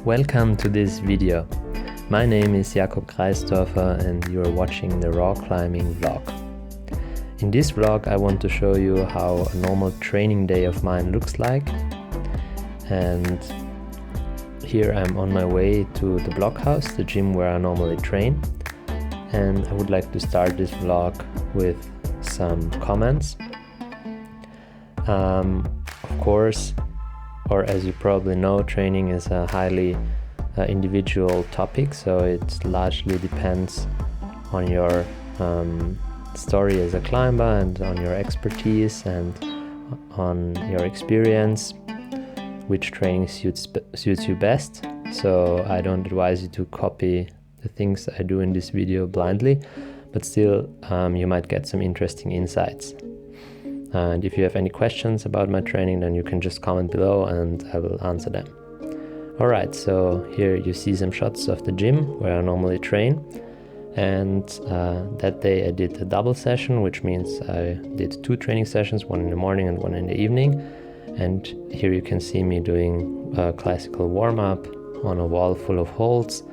Welcome to this video. My name is Jakob Kreisdorfer and you are watching the Rawclimbing vlog. In this vlog I want to show you how a normal training day of mine looks like. And here I'm on my way to the blockhouse, the gym where I normally train. And I would like to start this vlog with some comments. Of course, or as you probably know, training is a highly individual topic, so it largely depends on your story as a climber and on your expertise and on your experience, which training suits you best. So I don't advise you to copy the things I do in this video blindly, but still you might get some interesting insights. And if you have any questions about my training, then you can just comment below and I will answer them. Alright, so here you see some shots of the gym where I normally train. And that day I did a double session, which means I did 2 training sessions, one in the morning and one in the evening. And here you can see me doing a classical warm-up on a wall full of holds.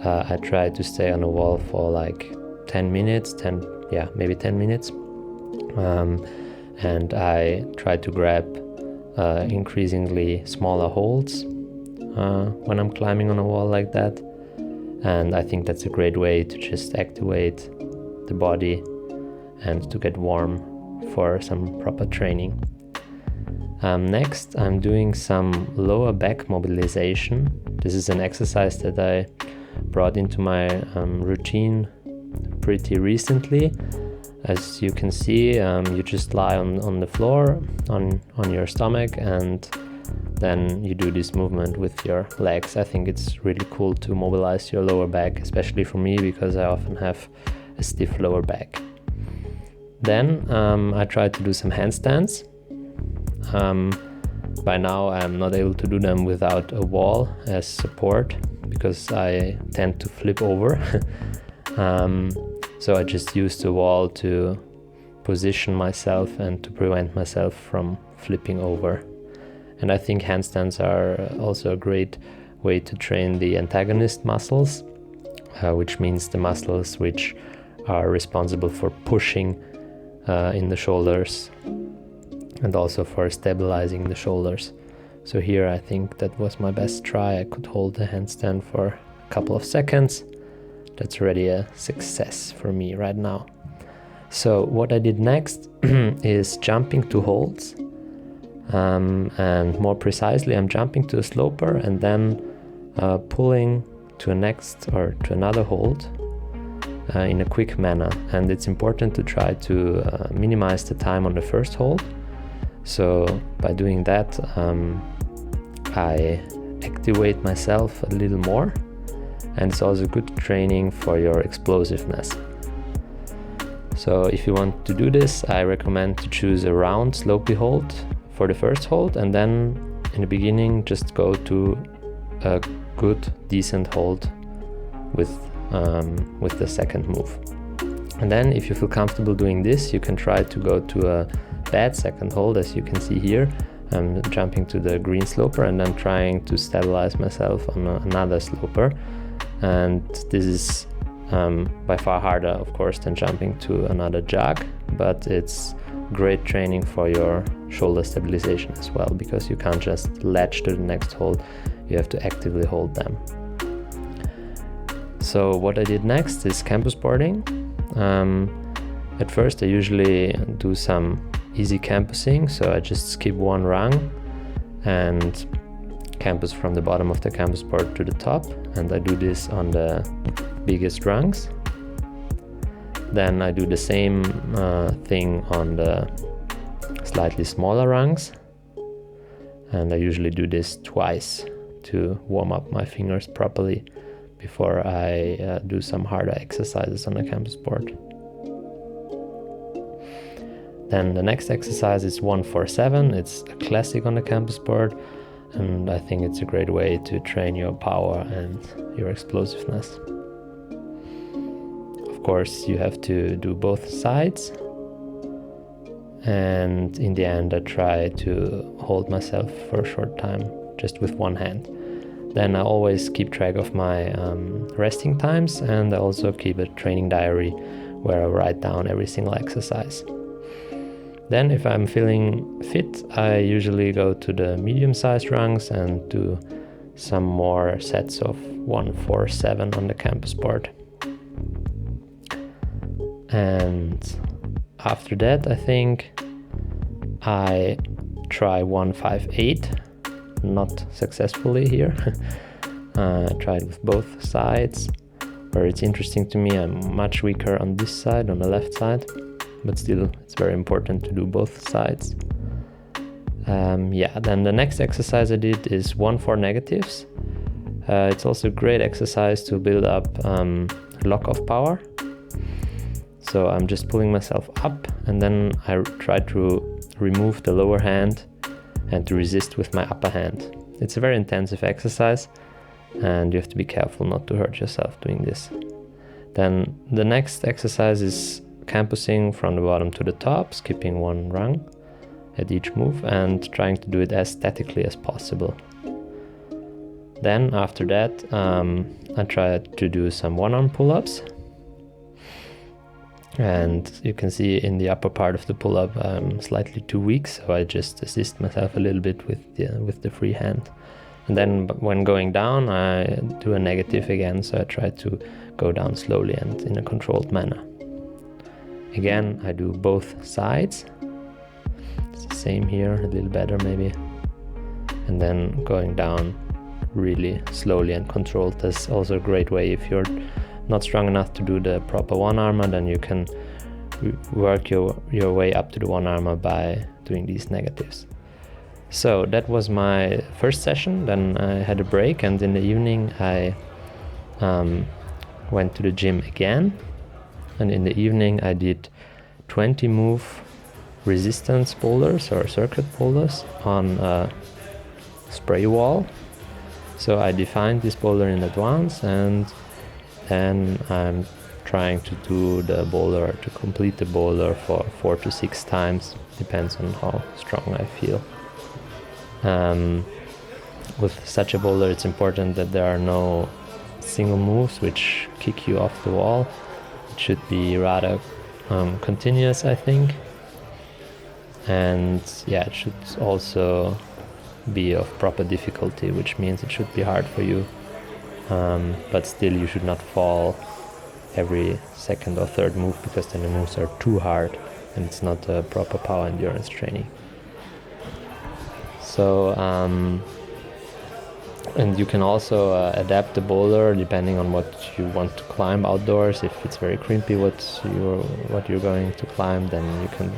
I tried to stay on the wall for like 10 minutes, maybe 10 minutes. And I try to grab increasingly smaller holds when I'm climbing on a wall like that. And I think that's a great way to just activate the body and to get warm for some proper training. Next, I'm doing some lower back mobilization. This is an exercise that I brought into my routine pretty recently. As you can see, you just lie on the floor, on your stomach, and then you do this movement with your legs. I think it's really cool to mobilize your lower back, especially for me, because I often have a stiff lower back. Then I tried to do some handstands. By now I'm not able to do them without a wall as support, because I tend to flip over. So I just use the wall to position myself and to prevent myself from flipping over. And I think handstands are also a great way to train the antagonist muscles, which means the muscles which are responsible for pushing in the shoulders and also for stabilizing the shoulders. So here I think that was my best try. I could hold the handstand for a couple of seconds. That's already a success for me right now. So what I did next is jumping to holds. And more precisely, I'm jumping to a sloper and then pulling to another hold in a quick manner. And it's important to try to minimize the time on the first hold. So by doing that, I activate myself a little more. And it's also good training for your explosiveness. So if you want to do this, I recommend to choose a round slopey hold for the first hold, and then in the beginning just go to a good decent hold with the second move. And then if you feel comfortable doing this, you can try to go to a bad second hold. As you can see here, I'm jumping to the green sloper and then trying to stabilize myself on another sloper. And this is by far harder, of course, than jumping to another jog, but it's great training for your shoulder stabilization as well, because you can't just latch to the next hold, you have to actively hold them. So what I did next is campus boarding. At first I usually do some easy campusing, so I just skip one rung and campus from the bottom of the campus board to the top, and I do this on the biggest rungs. Then I do the same thing on the slightly smaller rungs, and I usually do this twice to warm up my fingers properly before I do some harder exercises on the campus board. Then the next exercise is 147. It's a classic on the campus board, and I think it's a great way to train your power and your explosiveness. Of course, you have to do both sides, and in the end I try to hold myself for a short time just with one hand. Then I always keep track of my resting times, and I also keep a training diary where I write down every single exercise. Then if I'm feeling fit, I usually go to the medium-sized rungs and do some more sets of 1, 4, 7 on the campus board. And after that, I think I try 1, 5, 8. Not successfully here. I tried with both sides, where it's interesting to me. I'm much weaker on this side, on the left side, but still it's very important to do both sides. Then the next exercise I did is 1, 4 negatives. It's also a great exercise to build up lock-off power. So I'm just pulling myself up, and then I try to remove the lower hand and to resist with my upper hand. It's a very intensive exercise, and you have to be careful not to hurt yourself doing this. Then the next exercise is campusing from the bottom to the top, skipping 1 rung at each move and trying to do it as statically as possible. Then after that, I try to do some one-arm pull-ups. And you can see in the upper part of the pull-up I'm slightly too weak, so I just assist myself a little bit with the free hand. And then when going down, I do a negative again, so I try to go down slowly and in a controlled manner. Again, I do both sides. It's the same here, a little better maybe. And then going down really slowly and controlled. That's also a great way if you're not strong enough to do the proper one-armer, then you can work your way up to the one-armer by doing these negatives. So that was my first session. Then I had a break, and in the evening I went to the gym again, and in the evening I did 20 move resistance boulders or circuit boulders on a spray wall. So I defined this boulder in advance, and then I'm trying to do the boulder, to complete the boulder for 4 to 6 times, depends on how strong I feel. With such a boulder, it's important that there are no single moves which kick you off the wall. It should be rather continuous, I think. And yeah, it should also be of proper difficulty, which means it should be hard for you. But still you should not fall every second or third move, because then the moves are too hard and it's not a proper power endurance training. So and you can also adapt the boulder depending on what you want to climb outdoors. If it's very crimpy what you're going to climb, then you can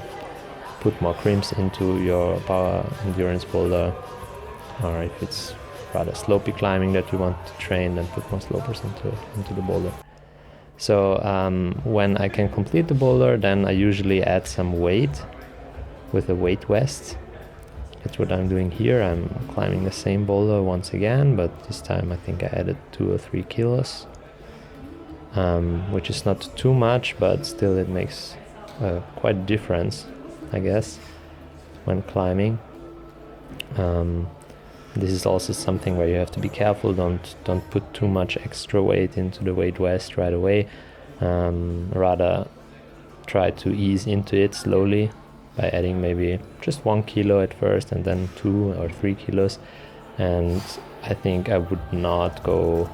put more crimps into your power endurance boulder. Or if it's rather slopey climbing that you want to train, then put more slopers into the boulder. So when I can complete the boulder, then I usually add some weight with a weight vest. That's what I'm doing here. I'm climbing the same boulder once again, but this time I think I added 2 or 3 kilos, which is not too much, but still it makes quite a difference, I guess, when climbing. This is also something where you have to be careful. Don't put too much extra weight into the weight vest right away. Rather try to ease into it slowly by adding maybe just 1 kilo at first and then 2 or 3 kilos. And I think I would not go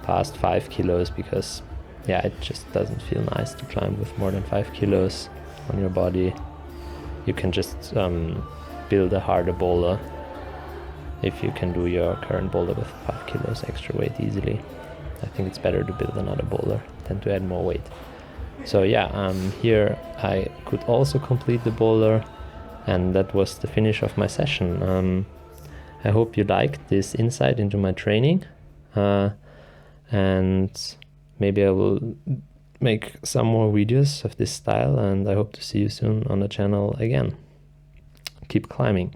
past 5 kilos because it just doesn't feel nice to climb with more than 5 kilos on your body. You can just build a harder boulder if you can do your current boulder with 5 kilos extra weight easily. I think it's better to build another boulder than to add more weight. So here I could also complete the boulder, and that was the finish of my session. I hope you liked this insight into my training, and maybe I will make some more videos of this style, and I hope to see you soon on the channel again. Keep climbing.